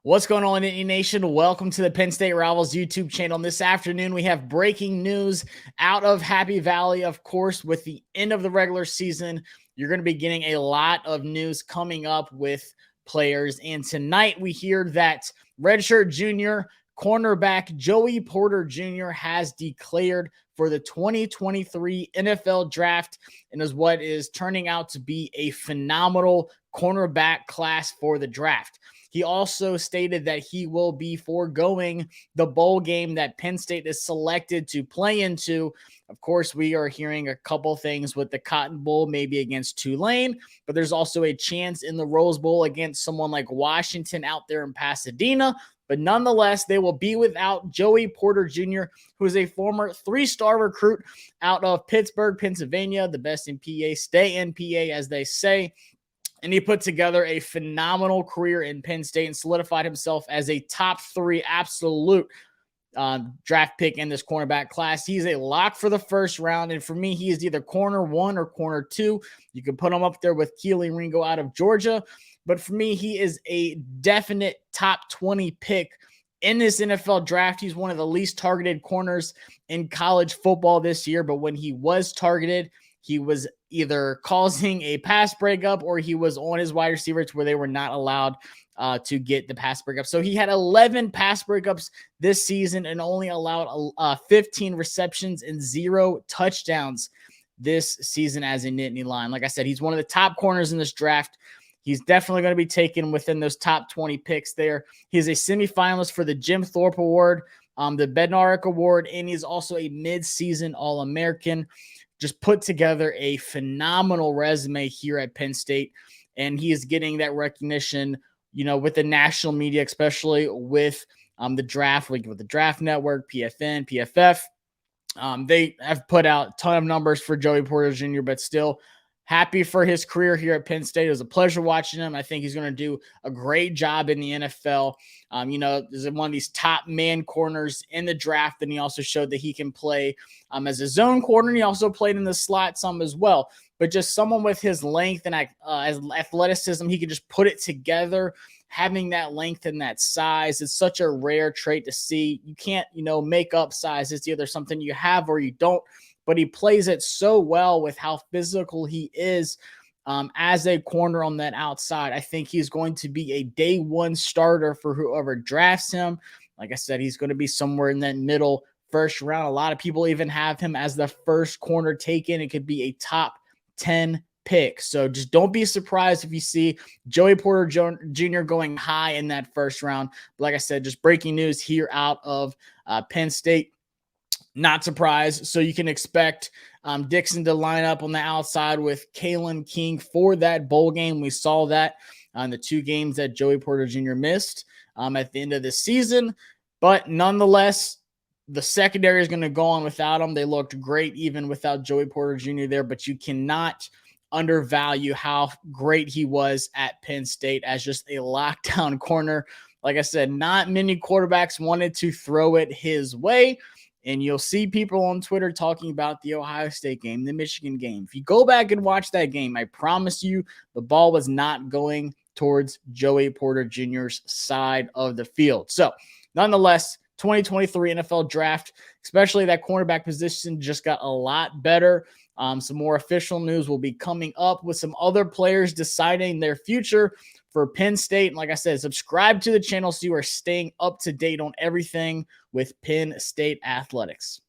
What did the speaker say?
What's going on, Nittany Nation? Welcome to the Penn State Rivals YouTube channel. This afternoon, we have breaking news out of Happy Valley. Of course, with the end of the regular season, you're going to be getting a lot of news coming up with players. And tonight, we hear that Redshirt Jr. cornerback Joey Porter Jr. has declared for the 2023 NFL Draft and is what is turning out to be a phenomenal cornerback class for the draft. He also stated that he will be foregoing the bowl game that Penn State is selected to play into. Of course, we are hearing a couple things with the Cotton Bowl, maybe against Tulane, but there's also a chance in the Rose Bowl against someone like Washington out there in Pasadena. But nonetheless, they will be without Joey Porter Jr., who is a former three-star recruit out of Pittsburgh, Pennsylvania. The best in PA, stay in PA, as they say. And he put together a phenomenal career in Penn State and solidified himself as a top 3 absolute draft pick in this cornerback class. He's a lock for the first round. And for me, he is either corner 1 or corner 2. You can put him up there with Keely Ringo out of Georgia. But for me, he is a definite top 20 pick in this NFL draft. He's one of the least targeted corners in college football this year. But when he was targeted, he was either causing a pass breakup or he was on his wide receivers where they were not allowed to get the pass breakup. So he had 11 pass breakups this season and only allowed 15 receptions and 0 touchdowns this season as a Nittany line. Like I said, he's one of the top corners in this draft. He's definitely going to be taken within those top 20 picks there. He's a semifinalist for the Jim Thorpe Award, the Bednarik Award, and he's also a mid-season All-American. Just put together a phenomenal resume here at Penn State, and he is getting that recognition, with the national media, especially with the draft, like with the Draft Network, PFN, PFF. They have put out a ton of numbers for Joey Porter Jr., but still happy for his career here at Penn State. It was a pleasure watching him. I think he's going to do a great job in the NFL. Is one of these top man corners in the draft, and he also showed that he can play as a zone corner. And he also played in the slot some as well. But just someone with his length and athleticism, he can just put it together. Having that length and that size is such a rare trait to see. You can't, make up size. It's either something you have or you don't. But he plays it so well with how physical he is as a corner on that outside. I think he's going to be a day one starter for whoever drafts him. Like I said, he's going to be somewhere in that middle first round. A lot of people even have him as the first corner taken. It could be a top 10 pick. So just don't be surprised if you see Joey Porter Jr. going high in that first round. But like I said, just breaking news here out of Penn State. Not surprised. So you can expect Dixon to line up on the outside with Dixon King for that bowl game. We saw that on the 2 games that Joey Porter Jr. missed at the end of the season. But nonetheless, the secondary is going to go on without him. They looked great even without Joey Porter Jr. there, but you cannot undervalue how great he was at Penn State as just a lockdown corner. Like I said, not many quarterbacks wanted to throw it his way. And you'll see people on Twitter talking about the Ohio State game, the Michigan game. If you go back and watch that game, I promise you the ball was not going towards Joey Porter Jr.'s side of the field. So, nonetheless, 2023 NFL Draft, especially that cornerback position, just got a lot better. Some more official news will be coming up with some other players deciding their future for Penn State. And like I said, subscribe to the channel so you are staying up to date on everything with Penn State athletics.